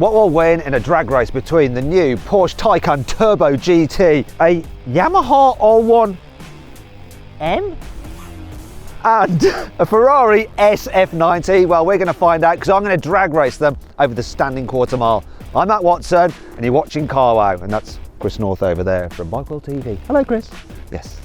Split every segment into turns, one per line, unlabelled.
What will win in a drag race between the new Porsche Taycan Turbo GT, a Yamaha R1M and a Ferrari SF90? Well, we're going to find out because I'm going to drag race them over the standing quarter mile. I'm Matt Watson and you're watching Carwow, and that's Chris North over there from Bike World TV. Hello, Chris. Yes.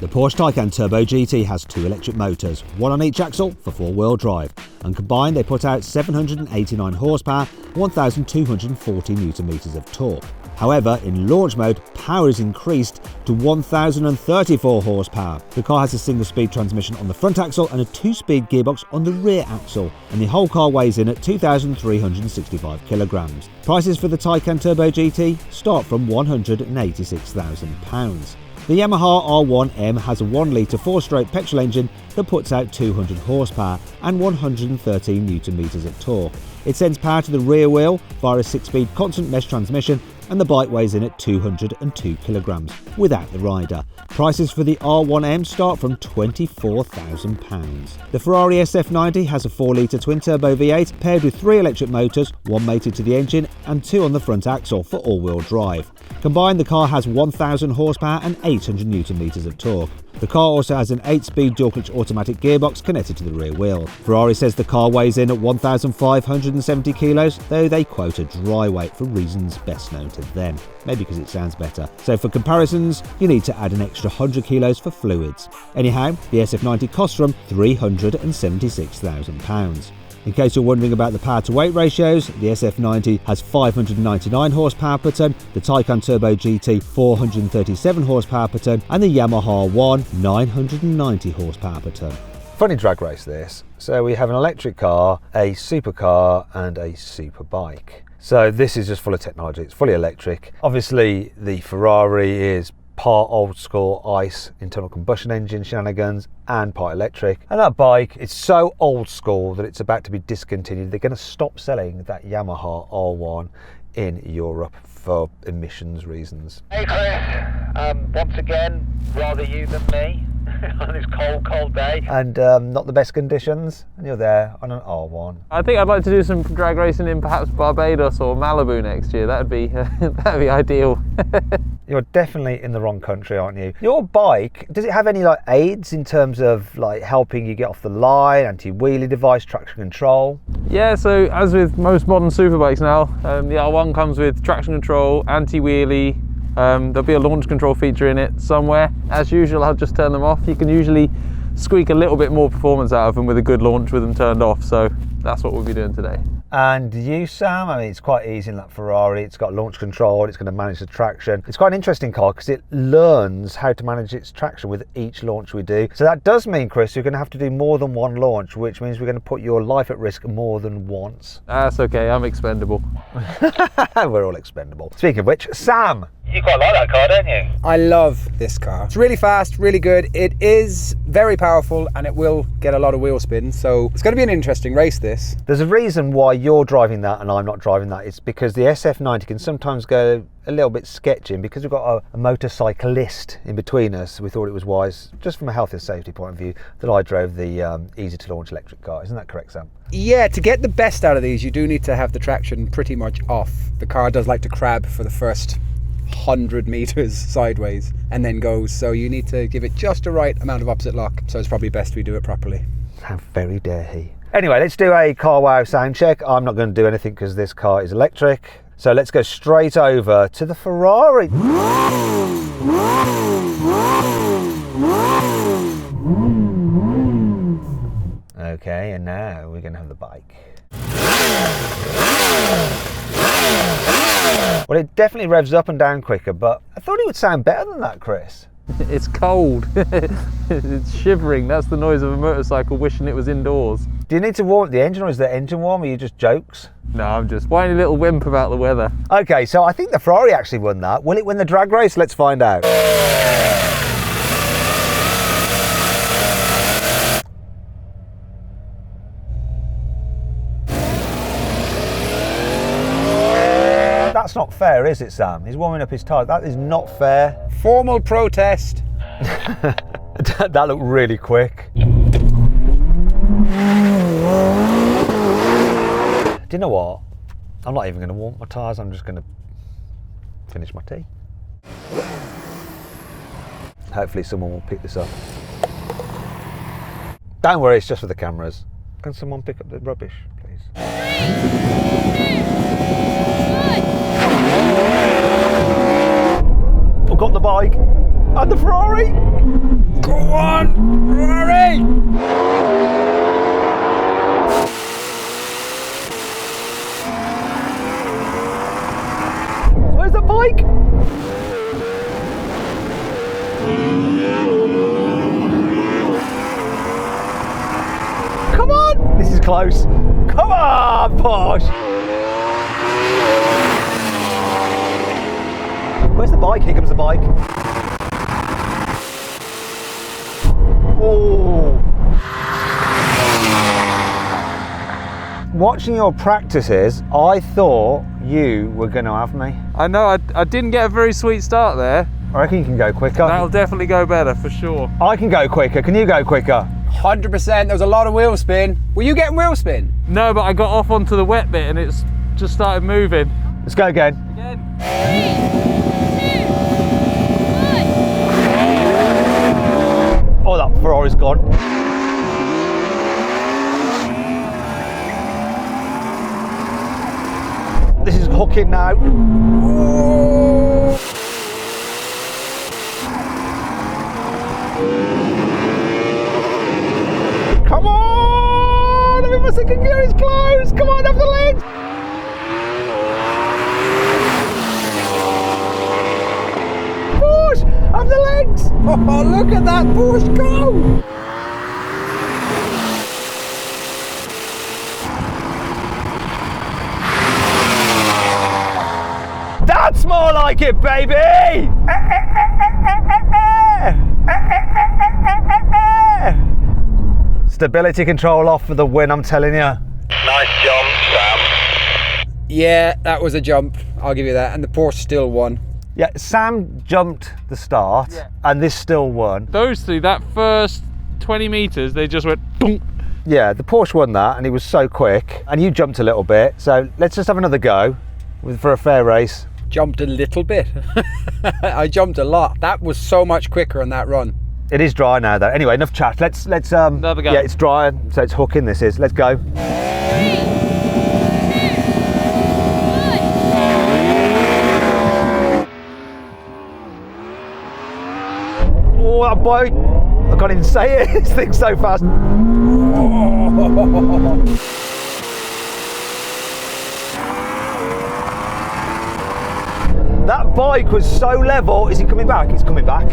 The Porsche Taycan Turbo GT has two electric motors, one on each axle for four-wheel drive, and combined they put out 789 horsepower, 1,240 Nm of torque. However, in launch mode, power is increased to 1,034 horsepower. The car has a single-speed transmission on the front axle and a two-speed gearbox on the rear axle, and the whole car weighs in at 2,365 kilograms. Prices for the Taycan Turbo GT start from £186,000. The Yamaha R1M has a 1-litre 4-stroke petrol engine that puts out 200 horsepower and 113 Nm of torque. It sends power to the rear wheel via a 6-speed constant mesh transmission, and the bike weighs in at 202 kilograms without the rider. Prices for the R1M start from £24,000. The Ferrari SF90 has a 4-litre twin-turbo V8 paired with 3 electric motors, one mated to the engine and 2 on the front axle for all-wheel drive. Combined, the car has 1,000 horsepower and 800 Nm of torque. The car also has an 8-speed dual-clutch automatic gearbox connected to the rear wheel. Ferrari says the car weighs in at 1,570 kilos, though they quote a dry weight for reasons best known to them. Maybe because it sounds better. So for comparisons, you need to add an extra 100 kilos for fluids. Anyhow, the SF90 costs from £376,000. In case you're wondering about the power to weight ratios, the SF90 has 599 horsepower per tonne, the Taycan Turbo GT 437 horsepower per tonne, and the Yamaha R1 990 horsepower per tonne.
Funny drag race this. So we have an electric car, a supercar and a super bike. So this is just full of technology, it's fully electric. Obviously the Ferrari is part old school ICE internal combustion engine shenanigans and part electric, and that bike is so old school that it's about to be discontinued. They're going to stop selling that Yamaha R1 in Europe for emissions reasons.
Hey Chris, once again, rather you than me on this cold day.
And not the best conditions, and you're there on an R1.
I think I'd like to do some drag racing in perhaps Barbados or Malibu next year. That'd be that'd be ideal.
You're definitely in the wrong country, aren't you? Your bike, does it have any like aids in terms of like helping you get off the line, anti-wheelie device, traction control?
Yeah, so as with most modern superbikes now, the R1 comes with traction control, anti-wheelie. There'll be a launch control feature in it somewhere. As usual, I'll just turn them off. You can usually squeak a little bit more performance out of them with a good launch with them turned off, so that's what we'll be doing today.
And you, Sam, I mean, it's quite easy in that Ferrari. It's got launch control, it's going to manage the traction. It's quite an interesting car because it learns how to manage its traction with each launch we do. So that does mean, Chris, you're going to have to do more than one launch, which means we're going to put your life at risk more than once.
That's okay, I'm expendable.
We're all expendable. Speaking of which, Sam.
You quite like that car, don't you?
I love this car. It's really fast, really good. It is very powerful and it will get a lot of wheel spin. So it's going to be an interesting race, this.
There's a reason why you're driving that and I'm not driving that. It's because the SF90 can sometimes go a little bit sketchy, and because we've got a motorcyclist in between us, we thought it was wise, just from a health and safety point of view, that I drove the easy to launch electric car. Isn't that correct, Sam?
Yeah, to get the best out of these, you do need to have the traction pretty much off. The car does like to crab for the first 100 meters sideways and then goes, so you need to give it just the right amount of opposite lock. So it's probably best we do it properly.
How very dare he. Anyway, let's do a Carwow sound check. I'm not going to do anything because this car is electric. So let's go straight over to the Ferrari. Okay, and now we're going to have the bike. Well, it definitely revs up and down quicker, but I thought it would sound better than that, Chris.
It's cold. It's shivering. That's the noise of a motorcycle wishing it was indoors.
Do you need to warm the engine, or is the engine warm, or are you just jokes?
No, I'm just whiny little wimp about the weather.
Okay, so I think the Ferrari actually won that. Will it win the drag race? Let's find out. That's not fair, is it, Sam? He's warming up his tyres. That is not fair.
Formal protest.
That looked really quick. Do you know what? I'm not even going to warm my tyres, I'm just going to finish my tea. Hopefully someone will pick this up. Don't worry, it's just for the cameras. Can someone pick up the rubbish, please? I've got the bike and the Ferrari.
Go on, Ferrari!
Where's the bike? Come on! This is close. Come on, Porsche! Where's the bike? Here comes the bike. Oh! Watching your practices, I thought you were going to have me.
I know, I didn't get a very sweet start there.
I reckon you can go quicker.
That'll definitely go better, for sure.
I can go quicker. Can you go quicker?
100%. There was a lot of wheel spin. Were you getting wheel spin?
No, but I got off onto the wet bit and it's just started moving.
Let's go again. Oh, that Ferrari's gone. This is hooking now. Come on! I'm in my second gear, it's close! Come on, up the legs! Push! Up the legs!
Oh, look at that Porsche go!
That's more like it, baby! Stability control off for the win, I'm telling you.
Nice jump, Sam.
Yeah, that was a jump. I'll give you that. And the Porsche still won.
Yeah, Sam jumped the start, and this still won.
Those three, that first 20 metres, they just went boom.
Yeah, the Porsche won that, and he was so quick. And you jumped a little bit, so let's just have another go for a fair race.
Jumped a little bit. I jumped a lot. That was so much quicker on that run.
It is dry now, though. Anyway, enough chat. Let's
Another go.
Yeah, it's dry, so it's hooking. This is. Let's go. Oh, that bike! I can't even say it. This thing's so fast. That bike was so level. Is he coming back? He's coming back.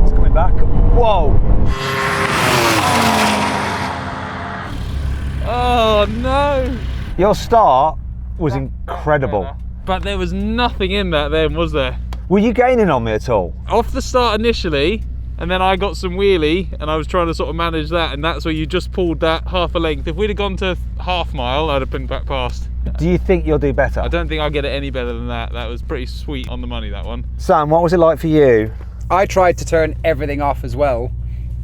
He's coming back. Whoa.
Oh no!
Your start was incredible.
But there was nothing in that then, was there?
Were you gaining on me at all?
Off the start initially, and then I got some wheelie, and I was trying to sort of manage that, and that's where you just pulled that half a length. If we'd have gone to half mile, I'd have been back past.
Do you think you'll do better?
I don't think I'll get it any better than that. That was pretty sweet on the money, that one.
Sam, what was it like for you?
I tried to turn everything off as well,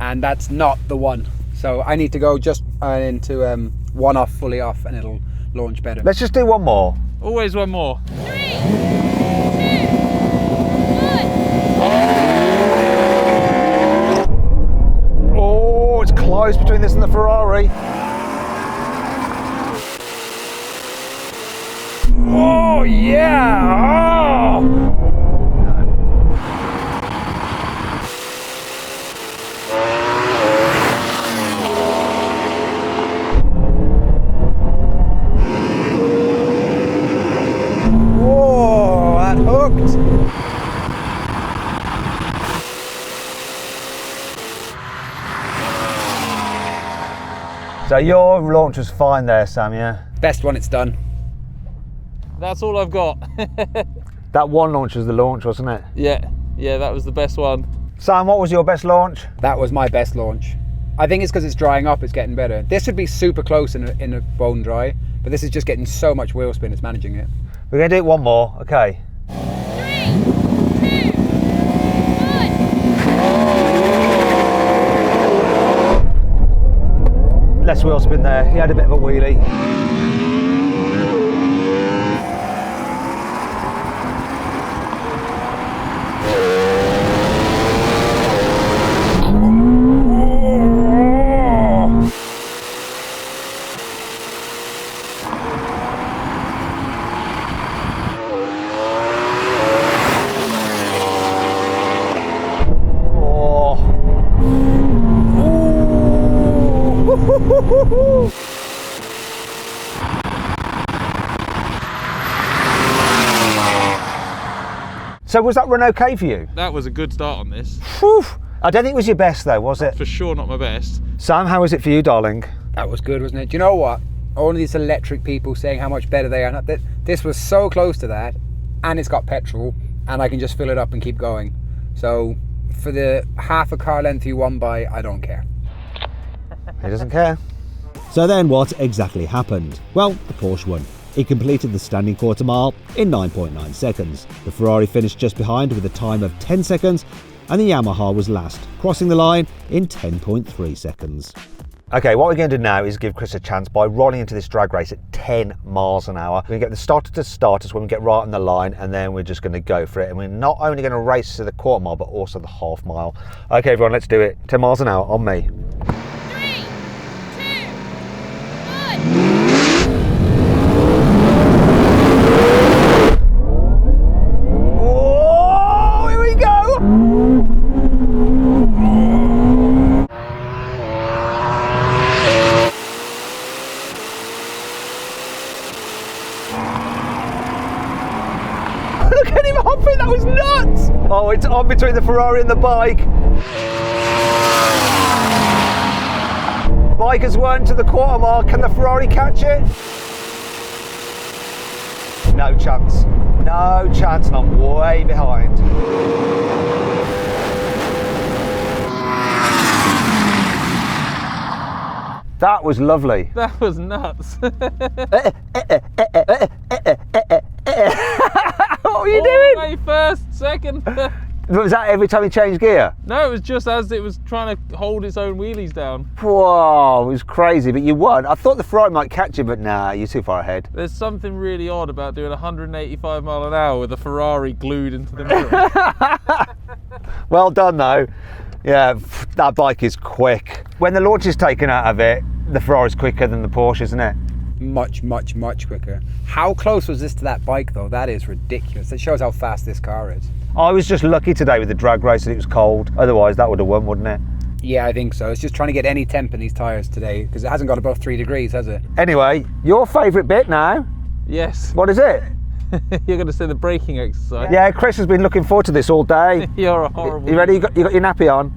and that's not the one. So I need to go just into one off, fully off, and it'll launch better.
Let's just do one more.
Always one more.
3, 2, 1.
Oh, it's close between this and the Ferrari.
Oh yeah! Oh. Whoa, that hooked.
So your launch was fine there, Sam, yeah?
Best one it's done.
That's all I've got.
That one launch was the launch, wasn't it?
Yeah, that was the best one.
Sam, what was your best launch?
That was my best launch. I think it's because it's drying up, it's getting better. This would be super close in a bone dry, but this is just getting so much wheel spin, it's managing it.
We're going to do it one more, okay.
3, 2, 1.
Less wheel spin there. He had a bit of a wheelie. So was that run okay for you?
That was a good start on this.
Whew. I don't think it was your best though, was it?
For sure not my best.
Sam, how was it for you, darling?
That was good, wasn't it? Do you know what? All of these electric people saying how much better they are. This was so close to that, and it's got petrol, and I can just fill it up and keep going. So for the half a car length you won by, I don't care.
He doesn't care.
So then what exactly happened? Well, the Porsche won. It completed the standing quarter mile in 9.9 seconds. The Ferrari finished just behind with a time of 10 seconds, and the Yamaha was last, crossing the line in 10.3 seconds.
Okay, what we're going to do now is give Chris a chance by rolling into this drag race at 10 miles an hour. We're going to get the starter to starters when we get right on the line, and then we're just going to go for it. And we're not only going to race to the quarter mile, but also the half mile. Okay, everyone, let's do it. 10 miles an hour on me.
3, 2, 1.
Oh, here we go! Look at him hopping, that was nuts! Oh, it's on between the Ferrari and the bike. Bike has won to the quarter mile. Can the Ferrari catch it? No chance. No chance, and I'm way behind. That was lovely.
That was nuts.
What were you doing?
Way first, second.
Was that every time you changed gear?
No, it was just as it was trying to hold its own wheelies down.
Whoa, it was crazy, but you won. I thought the Ferrari might catch you, but nah, you're too far ahead.
There's something really odd about doing 185 mile an hour with a Ferrari glued into the middle.
Well done though. Yeah, that bike is quick. When the launch is taken out of it, the Ferrari's quicker than the Porsche, isn't it?
Much, much, much quicker. How close was this to that bike though? That is ridiculous. It shows how fast this car is.
I was just lucky today with the drag race that it was cold. Otherwise, that would have won, wouldn't it?
Yeah, I think so. It's just trying to get any temp in these tyres today because it hasn't got above 3 degrees, has it?
Anyway, your favourite bit now?
Yes.
What is it?
You're going to say the braking exercise.
Yeah, Chris has been looking forward to this all day.
You're a horrible.
You ready? You got your nappy on?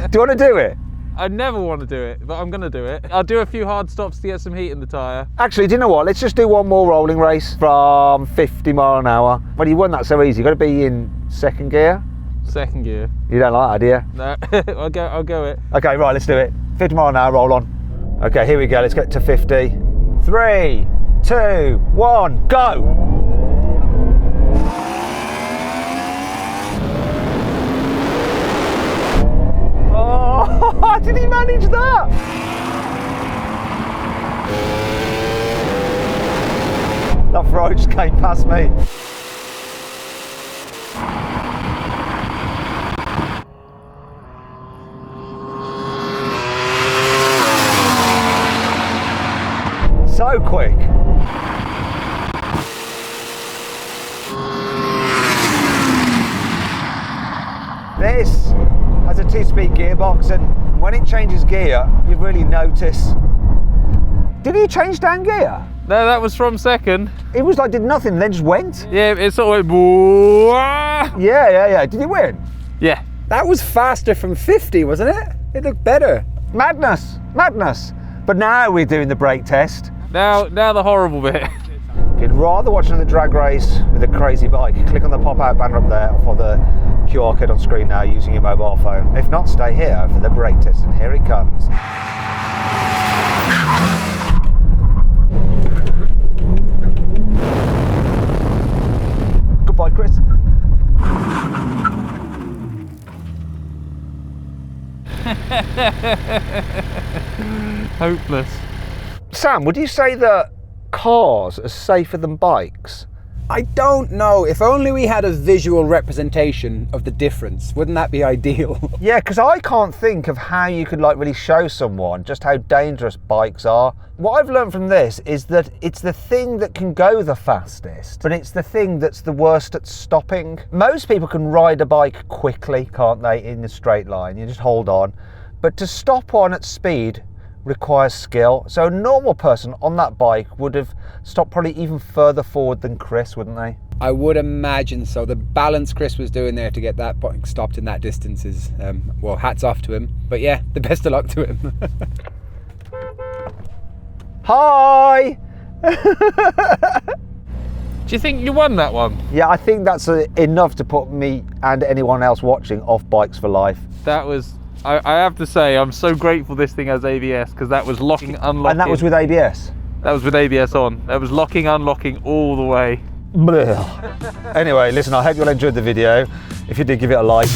Do you want to do it?
I never want to do it, but I'm going to do it. I'll do a few hard stops to get some heat in the tyre.
Actually, do you know what? Let's just do one more rolling race from 50 mile an hour. Well, you won that so easy. You've got to be in second gear.
Second gear.
You don't like that, do you?
No, I'll go it.
Okay, right, let's do it. 50 mile an hour, roll on. Okay, here we go. Let's get to 50. 3, 2, 1, go! Oh, how did he manage that? That Ferrari just came past me. So quick. This has a 2-speed gearbox, and when it changes gear, you really notice. Did you change down gear?
No, that was from second.
It was like did nothing, then just went.
Yeah, it sort of went.
Yeah. Did you win?
Yeah.
That was faster from 50, wasn't it? It looked better.
Madness. But now we're doing the brake test.
Now the horrible bit.
If you'd rather watch another drag race with a crazy bike, click on the pop-out banner up there for the QR code on screen now using your mobile phone. If not, stay here for the brake test, and here it comes. Goodbye, Chris.
Hopeless.
Sam, would you say that cars are safer than bikes?
I don't know. If only we had a visual representation of the difference. Wouldn't that be ideal?
Yeah, because I can't think of how you could like really show someone just how dangerous bikes are. What I've learned from this is that it's the thing that can go the fastest, but it's the thing that's the worst at stopping. Most people can ride a bike quickly, can't they, in a straight line? You just hold on. But to stop on at speed requires skill. So a normal person on that bike would have stopped probably even further forward than Chris, wouldn't they?
I would imagine so. The balance Chris was doing there to get that bike stopped in that distance is, well, hats off to him. But yeah, the best of luck to him.
Hi!
Do you think you won that one?
Yeah, I think that's enough to put me and anyone else watching off bikes for life.
That was, I have to say, I'm so grateful this thing has ABS, because that was locking, unlocking.
And that was with ABS?
That was with ABS on. That was locking, unlocking all the way.
Anyway, listen, I hope you all enjoyed the video. If you did, give it a like.